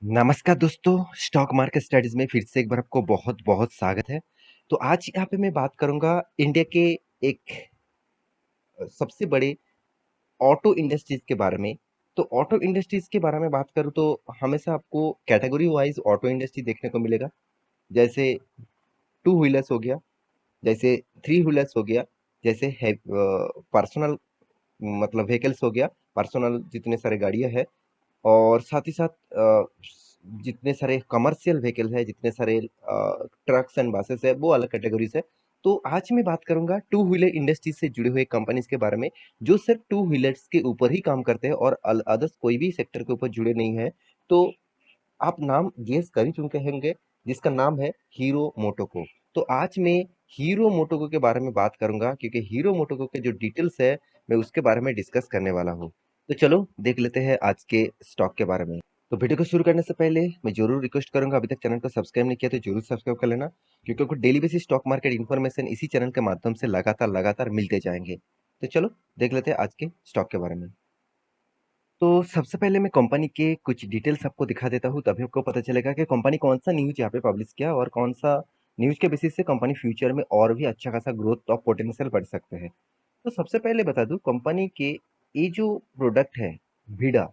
नमस्कार दोस्तों, stock market studies में फिर से एक बार आपको बहुत-बहुत स्वागत है। तो आज यहाँ पे मैं बात करूँगा इंडिया के एक सबसे बड़े ऑटो इंडस्ट्रीज़ के बारे में। तो ऑटो इंडस्ट्रीज़ के बारे में बात करूँ तो हमेशा आपको कैटेगरी वाइज़ ऑटो इंडस्ट्री देखने को मिलेगा। जैसे टू व्हीलर्स हो गया, जैसे थ्री व्हीलर्स हो गया, जैसे पर्सनल मतलब व्हीकल्स हो गया, पर्सनल जितने सारे गाड़ियाँ हैं और साथ ही साथ जितने सारे कमर्शियल व्हीकल है, जितने सारे ट्रक्स एंड बसेस है, वो अलग कैटेगरीज है। तो आज मैं बात करूंगा टू व्हीलर इंडस्ट्री से जुड़े हुए कंपनीज के बारे में, जो सिर्फ टू व्हीलर्स के ऊपर ही काम करते हैं और अदर्स कोई भी सेक्टर के ऊपर जुड़े नहीं है। तो आप नाम गेस कर ही चुके होंगे, जिसका नाम है हीरो मोटोको। तो आज मैं हीरो मोटोको के बारे में बात करूंगा, क्योंकि हीरो मोटोको के जो डिटेल्स है मैं उसके बारे में डिस्कस करने वाला हूँ। तो चलो देख लेते हैं आज के स्टॉक के बारे में। तो वीडियो को शुरू करने से पहले मैं जरूर रिक्वेस्ट करूंगा, अभी तक चैनल को सब्सक्राइब नहीं किया तो जरूर सब्सक्राइब कर लेना, क्योंकि आपको daily basis stock market information इसी चैनल के माध्यम से लगातार लगातार मिलते जाएंगे। तो चलो देख लेते हैं आज के स्टॉक के बारे में। तो सबसे पहले मैं कंपनी के कुछ डिटेल्स आपको दिखा देता हूँ, तभी आपको पता चलेगा कि कंपनी कौन सा न्यूज़ यहाँ पे पब्लिश किया और कौन सा न्यूज़ के बेसिस से कंपनी फ्यूचर में और भी अच्छा खासा ग्रोथ और पोटेंशियल बढ़ सकते हैं। तो सबसे पहले बता दूं कंपनी के ये जो प्रोडक्ट है वीडा।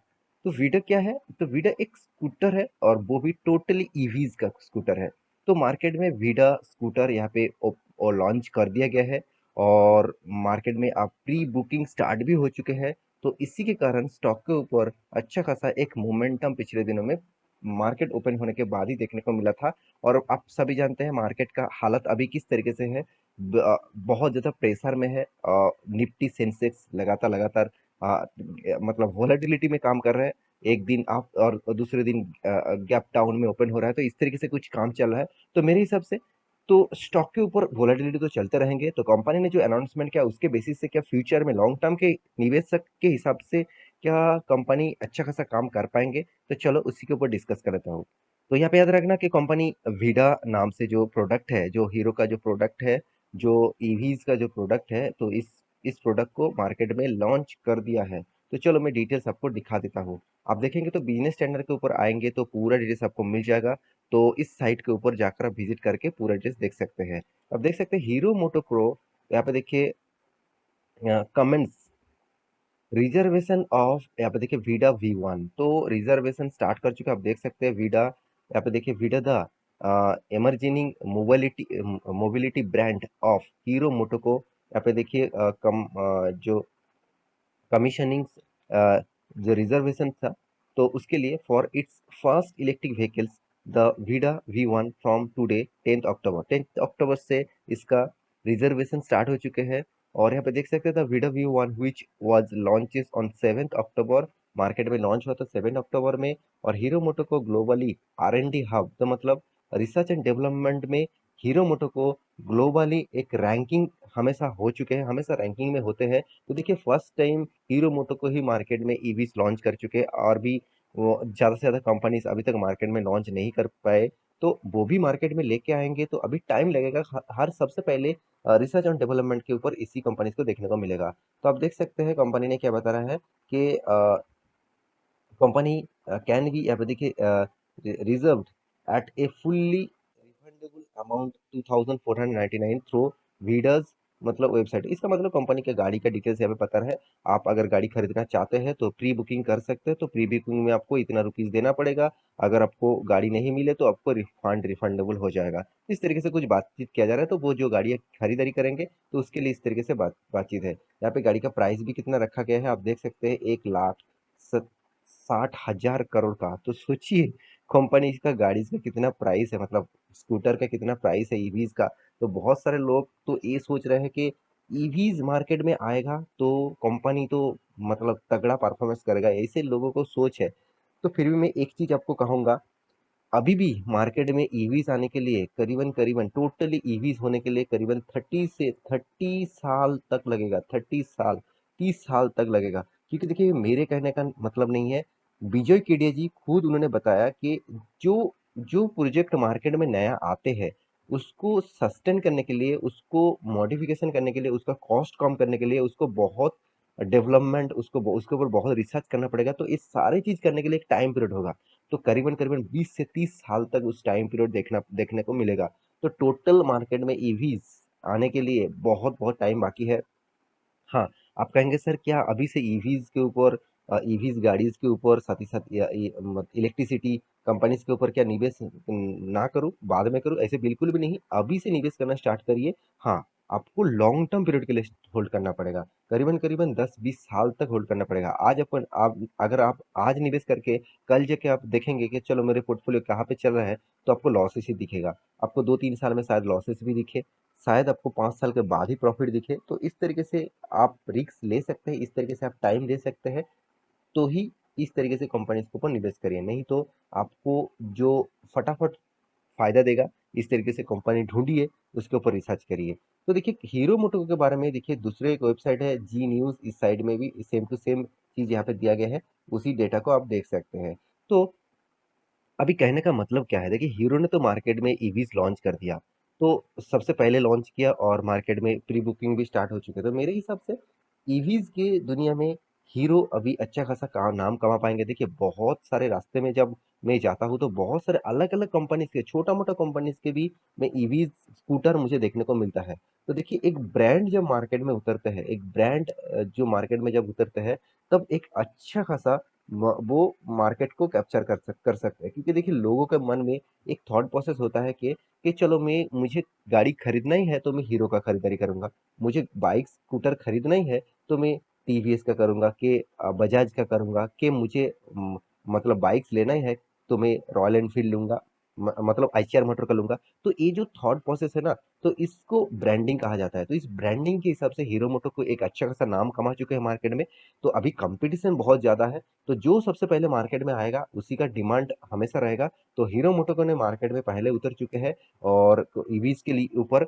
तो वीडा क्या है? तो वीडा एक स्कूटर है और वो भी टोटली ईवीज का स्कूटर है। तो मार्केट में वीडा स्कूटर यहाँ पे लॉन्च कर दिया गया है और मार्केट में आप प्री बुकिंग स्टार्ट भी हो चुके हैं। तो इसी के कारण स्टॉक के ऊपर अच्छा खासा एक मोमेंटम पिछले दिनों में मार्केट ओपन होने के बाद ही देखने को मिला था। और आप सभी जानते हैं मार्केट का हालत अभी किस तरीके से है। बहुत ज़्यादा प्रेशर में है। निफ्टी सेंसेक्स लगातार लगातार मतलब वोलेटिलिटी में काम कर रहा है। एक दिन अप और दूसरे दिन गैप डाउन में ओपन हो रहा है, तो इस तरीके से कुछ काम चल रहा है। तो मेरे हिसाब से तो स्टॉक के ऊपर वोलेटिलिटी तो चलते रहेंगे। तो कंपनी ने जो अनाउंसमेंट किया उसके बेसिस से क्या फ्यूचर में लॉन्ग टर्म के निवेशक के हिसाब से क्या कंपनी अच्छा खासा काम कर पाएंगे? तो चलो उसी के ऊपर डिस्कस कर लेता हूँ। तो यहाँ पे याद रखना कि कंपनी वीडा नाम से जो प्रोडक्ट है, जो हीरो का जो प्रोडक्ट है, जो ईवीज का जो प्रोडक्ट है, तो इस प्रोडक्ट को मार्केट में लॉन्च कर दिया है। तो चलो मैं डिटेल्स आपको दिखा देता हूँ। आप देखेंगे तो बिजनेस स्टैंडर्ड के ऊपर आएंगे तो पूरा डिटेल्स आपको मिल जाएगा। तो इस साइट के ऊपर जाकर आप विजिट करके पूरा डिटेल्स देख सकते हैं। अब देख सकते हैं हीरो मोटो प्रो। यहाँ पे देखिए कमेंट्स रिजर्वेशन ऑफ, यहाँ पे देखिए वीडा V1 तो रिजर्वेशन स्टार्ट कर चुके हैं। आप देख सकते हैं वीडा, यहाँ पे देखिए Vida the emerging mobility brand of hero मोटोको। यहाँ पे देखिए जो कमीशनिंग जो रिजर्वेशन था, तो उसके लिए for its first electric vehicles the Vida V1 from today 10th अक्टूबर से इसका रिजर्वेशन स्टार्ट हो चुके हैं। और यहाँ पे देख सकते हैं the Vida V1 which was launches on 7th October. Market में लॉन्च हुआ था 7 अक्टूबर में। और हीरो मोटो को ग्लोबली R&D हब, तो मतलब रिसर्च एंड डेवलपमेंट में हीरो मोटो को ग्लोबली एक रैंकिंग हमेशा हो चुके हैं, हमेशा रैंकिंग में होते हैं। तो देखिए फर्स्ट टाइम हीरो मोटो को ही मार्केट में ईवीज लॉन्च कर चुके हैं और भी वो ज़्यादा से ज़्यादा कंपनीज अभी तक मार्केट में लॉन्च नहीं कर पाए। तो वो भी मार्केट में लेके आएंगे, तो अभी टाइम लगेगा। हर सबसे पहले रिसर्च एंड डेवलपमेंट के ऊपर इसी कंपनीज को देखने को मिलेगा। तो आप देख सकते हैं कंपनी ने क्या बता रहा है कि कंपनी कैन बी, यहाँ पे देखिए रिजर्व्ड एट ए फुल्ली रिफंडेबल अमाउंट 2499 थ्रू वीडर्स मतलब वेबसाइट। इसका मतलब कंपनी के गाड़ी का डिटेल्स यहाँ पे पता है। आप अगर गाड़ी खरीदना चाहते हैं तो प्री बुकिंग कर सकते हैं। तो प्री बुकिंग में आपको इतना रुपीस देना पड़ेगा। अगर आपको गाड़ी नहीं मिले तो आपको रिफंडेबल हो जाएगा। इस तरीके से कुछ बातचीत किया जा रहा है। तो वो जो गाड़ी खरीदारी करेंगे तो उसके लिए इस तरीके से बातचीत है। यहाँ पे गाड़ी का प्राइस भी कितना रखा गया है आप देख सकते हैं, 1,60,000 करोड़ का। तो सोचिए कंपनी का गाड़ी का कितना प्राइस है, मतलब स्कूटर का कितना प्राइस है ईवीज का। तो बहुत सारे लोग तो ये सोच रहे हैं कि ईवीज मार्केट में आएगा तो कंपनी तो मतलब तगड़ा परफॉर्मेंस करेगा, ऐसे लोगों को सोच है। तो फिर भी मैं एक चीज आपको कहूंगा, अभी भी मार्केट में ईवीज आने के लिए करीबन करीबन टोटली ईवीज होने के लिए करीबन 30 साल तक लगेगा। 30 साल, 30 साल तक लगेगा। क्योंकि देखिए मेरे कहने का मतलब नहीं है, विजय केडिया जी खुद उन्होंने बताया कि जो जो प्रोजेक्ट मार्केट में नया आते हैं उसको सस्टेन करने के लिए, उसको मॉडिफिकेशन करने के लिए, उसका कॉस्ट कम करने के लिए उसको बहुत डेवलपमेंट, उसके ऊपर बहुत रिसर्च करना पड़ेगा। तो इस सारी चीज़ करने के लिए एक टाइम पीरियड होगा। तो करीबन-करीबन 20 से 30 साल तक उस टाइम पीरियड देखने को मिलेगा। तो टोटल मार्केट में ईवीज़ आने के लिए बहुत-बहुत टाइम बाकी है। हाँ, आप कहेंगे सर क्या अभी से ईवीज़ के ऊपर ईवीज़ गाड़ीज़ के ऊपर साथ ही साथ या इलेक्ट्रिसिटी कंपनीज़ के ऊपर क्या निवेश ना करूँ, बाद में करूँ? ऐसे बिल्कुल भी नहीं, अभी से निवेश करना स्टार्ट करिए। हाँ, आपको लॉन्ग टर्म पीरियड के लिए होल्ड करना पड़ेगा। करीबन-करीबन 10-20 साल तक होल्ड करना पड़ेगा। आज अपन आप अगर आप आज निवेश करके कल जाके आप देखेंगे कि चलो मेरे पोर्टफोलियो कहाँ पे चल रहा है, तो आपको लॉसेस ही दिखेगा। आपको 2-3 साल में शायद लॉसेस भी दिखे, शायद आपको 5 साल के बाद ही प्रॉफिट दिखे। तो इस तरीके से आप रिस्क ले सकते हैं, इस तरीके से आप टाइम ले सकते हैं, तो ही इस तरीके से कंपनीज के ऊपर निवेश करिए। नहीं तो आपको जो फटाफट फायदा देगा, इस तरीके से कंपनी ढूंढिए, उसके ऊपर रिसर्च करिए। तो देखिए हीरो मोटो के बारे में देखिए दूसरे एक वेबसाइट है जी न्यूज़, इस साइड में भी सेम टू सेम चीज़ यहाँ पे दिया गया है, उसी डेटा को आप देख सकते हैं। तो अभी कहने का मतलब क्या है, देखिए हीरो ने तो मार्केट में ईवीज लॉन्च कर दिया, तो सबसे पहले लॉन्च किया और मार्केट में प्री बुकिंग भी स्टार्ट हो चुके। तो मेरे हिसाब से ईवीज की दुनिया में हीरो अभी अच्छा खासा नाम कमा पाएंगे। देखिए बहुत सारे रास्ते में जब मैं जाता हूँ तो बहुत सारे अलग अलग कंपनीज के, छोटा मोटा कंपनीज के भी मैं ईवीज स्कूटर मुझे देखने को मिलता है। तो देखिए एक ब्रांड जब मार्केट में उतरते हैं, एक ब्रांड जो मार्केट में जब उतरते हैं, तब एक अच्छा खासा वो मार्केट को कैप्चर कर सकते हैं। क्योंकि देखिए लोगों के मन में एक थॉट प्रोसेस होता है कि चलो मुझे गाड़ी खरीदना ही है तो मैं हीरो का खरीदारी करूंगा, मुझे बाइक स्कूटर खरीदना ही है तो मैं टीवीएस का करूंगा, कि बजाज का करूंगा, कि मुझे मतलब बाइक्स लेना ही है तो मैं रॉयल एनफील्ड लूंगा, मतलब आईसीआर मोटर का लूंगा। तो ये जो थॉट प्रोसेस है ना, तो इसको ब्रांडिंग कहा जाता है। तो इस ब्रांडिंग के हिसाब से हीरो मोटो को एक अच्छा खासा नाम कमा चुके हैं मार्केट में। तो अभी कंपटीशन बहुत ज्यादा है, तो जो सबसे पहले मार्केट में आएगा उसी का डिमांड हमेशा रहेगा। तो हीरो मोटोको ने मार्केट में पहले उतर चुके हैं और ईवीज के लिए ऊपर।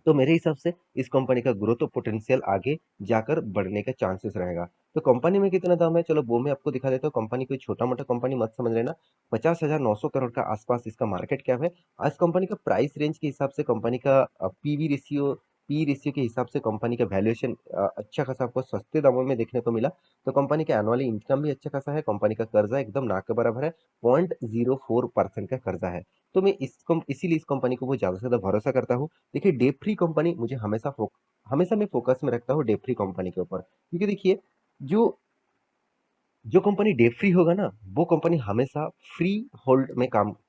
तो मेरे हिसाब से इस कंपनी का ग्रोथ पोटेंशियल आगे जाकर बढ़ने का चांसेस रहेगा। तो कंपनी में कितना दाम है, चलो वो मैं आपको दिखा देता हूँ। कंपनी कोई छोटा मोटा कंपनी मत समझ लेना, 50,900 करोड़ का आसपास इसका मार्केट कैप है। आज कंपनी का प्राइस रेंज के हिसाब से, कंपनी का पी रेशियो के हिसाब से कंपनी का वैल्यूएशन अच्छा खासा आपको सस्ते दामों में देखने को मिला। तो कंपनी का एनुअली इनकम भी अच्छा खासा है, कंपनी का कर्जा एकदम ना के बराबर है, 0.04% का कर्जा है। तो मैं इसीलिए इस कंपनी को बहुत ज्यादा से ज्यादा भरोसा करता हूँ। देखिए डे फ्री कंपनी मुझे हमेशा मैं फोकस में रखता हूँ डे फ्री कंपनी के ऊपर। क्योंकि देखिए जो जो कंपनी डे फ्री होगा ना, वो कंपनी हमेशा फ्री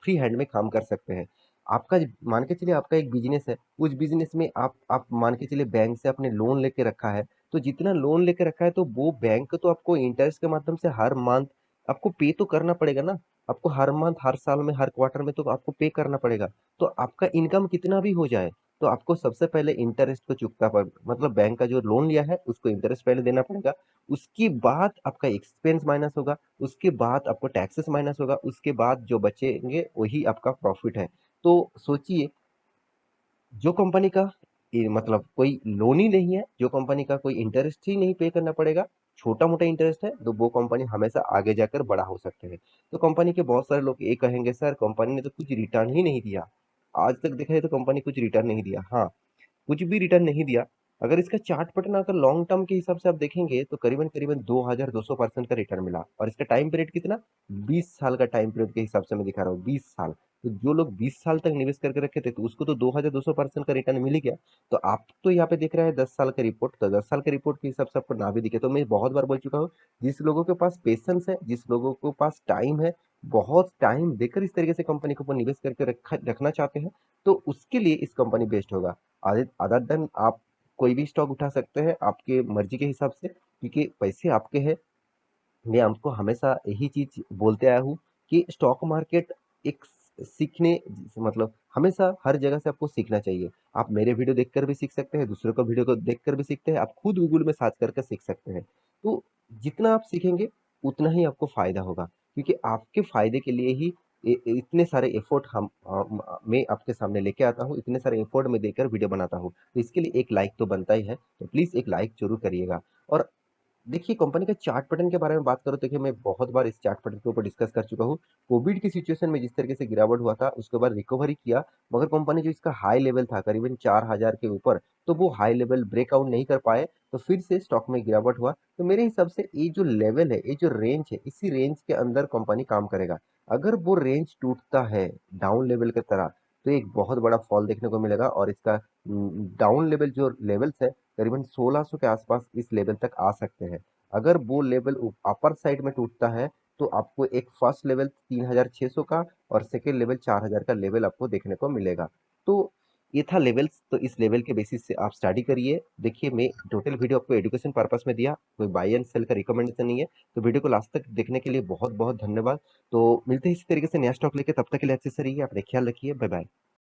हैंड में काम कर सकते हैं। आपका मान के चलिए आपका एक बिजनेस है, उस बिजनेस में आप मान के चलिए बैंक से आपने लोन लेके रखा है। तो जितना लोन लेके रखा है तो वो बैंक तो आपको इंटरेस्ट के माध्यम से हर मंथ आपको पे तो करना पड़ेगा ना। आपको हर मंथ, हर साल में, हर क्वार्टर में तो आपको पे करना पड़ेगा। तो आपका इनकम कितना भी हो जाए, तो आपको सबसे पहले इंटरेस्ट को चुकता पड़ मतलब बैंक का जो लोन लिया है उसको इंटरेस्ट पहले देना पड़ेगा। उसके बाद आपका एक्सपेंस माइनस होगा, उसके बाद आपको टैक्सेस माइनस होगा, उसके बाद जो बचेंगे वही आपका प्रॉफिट है। तो सोचिए, जो कंपनी का मतलब कोई लोन ही नहीं है, जो कंपनी का कोई इंटरेस्ट ही नहीं पे करना पड़ेगा, छोटा मोटा इंटरेस्ट है, तो वो कंपनी हमेशा आगे जाकर बड़ा हो सकते हैं। तो कंपनी के बहुत सारे लोग ये कहेंगे सर कंपनी ने तो कुछ रिटर्न ही नहीं दिया। आज तक देखा जाए तो कंपनी कुछ रिटर्न नहीं दिया। हाँ, कुछ भी रिटर्न नहीं दिया। अगर इसका चार्ट पैटर्न अगर लॉन्ग टर्म के हिसाब से आप देखेंगे तो करीबन करीबन 2200% का रिटर्न मिला। और इसका टाइम पीरियड कितना, 20 साल का टाइम पीरियड के हिसाब से मैं दिखा रहा हूँ, 20 साल। तो जो लोग 20 साल तक निवेश करके रखे थे तो उसको तो 2200% का रिटर्न मिल ही गया। तो आप तो यहाँ पे देख रहे हैं 10 साल का रिपोर्ट, तो 10 साल के रिपोर्ट के हिसाब से आपको ना भी दिखे। तो मैं बहुत बार बोल चुका हूँ, जिस लोगों के पास पेशेंस है, जिस लोगों के पास टाइम है, बहुत टाइम देकर इस तरीके से कंपनी के ऊपर निवेश करके रखना चाहते हैं, तो उसके लिए इस कंपनी बेस्ट होगा। अदर देन आप कोई भी स्टॉक उठा सकते हैं आपके मर्जी के हिसाब से, क्योंकि पैसे आपके हैं। मैं आपको हमेशा यही चीज बोलते आया हूँ कि स्टॉक मार्केट एक सीखने मतलब हमेशा हर जगह से आपको सीखना चाहिए। आप मेरे वीडियो देखकर भी सीख सकते हैं, दूसरों का वीडियो को देखकर भी सीखते हैं, आप खुद गूगल में सर्च करके सीख सकते हैं। तो जितना आप सीखेंगे उतना ही आपको फायदा होगा, क्योंकि आपके फायदे के लिए ही इतने सारे एफर्ट मैं आपके सामने लेके आता हूँ, इतने सारे एफर्ट में देकर वीडियो बनाता हूँ। तो इसके लिए एक लाइक तो बनता ही है, तो प्लीज एक लाइक जरूर करिएगा। और देखिए, कंपनी के चार्ट पैटर्न के बारे में बात करूँ तो देखिए मैं बहुत बार इस चार्ट पैटर्न के ऊपर डिस्कस कर चुका हूँ। कोविड की सिचुएशन में जिस तरीके से गिरावट हुआ था, उसके बाद रिकवरी किया, मगर कंपनी जो इसका हाई लेवल था करीबन 4000 के ऊपर, तो वो हाई लेवल ब्रेकआउट नहीं कर पाए, तो फिर से स्टॉक में गिरावट हुआ। तो मेरे हिसाब से ये जो लेवल है, ये जो रेंज है, इसी रेंज के अंदर कंपनी काम करेगा। अगर वो रेंज टूटता है डाउन लेवल की तरह, तो एक बहुत बड़ा फॉल देखने को मिलेगा और इसका डाउन लेवल जो लेवल्स है, करीबन 1600 के आसपास इस लेवल तक आ सकते हैं। अगर वो लेवल अपर साइड में टूटता है तो आपको एक फर्स्ट लेवल 3600 का और सेकेंड लेवल 4000 का लेवल आपको देखने को मिलेगा। तो ये था लेवल्स, तो इस लेवल के बेसिस से आप स्टडी करिए। देखिए मैं टोटल वीडियो आपको एजुकेशन पर्पस में दिया, कोई बाय एंड सेल का रिकमेंडेशन नहीं है। तो वीडियो को लास्ट तक देखने के लिए बहुत बहुत धन्यवाद। तो मिलते हैं इसी तरीके से नया स्टॉक लेके, तब तक के लिए अच्छे से रहिए, अपने ख्याल रखिए, बाय बाय।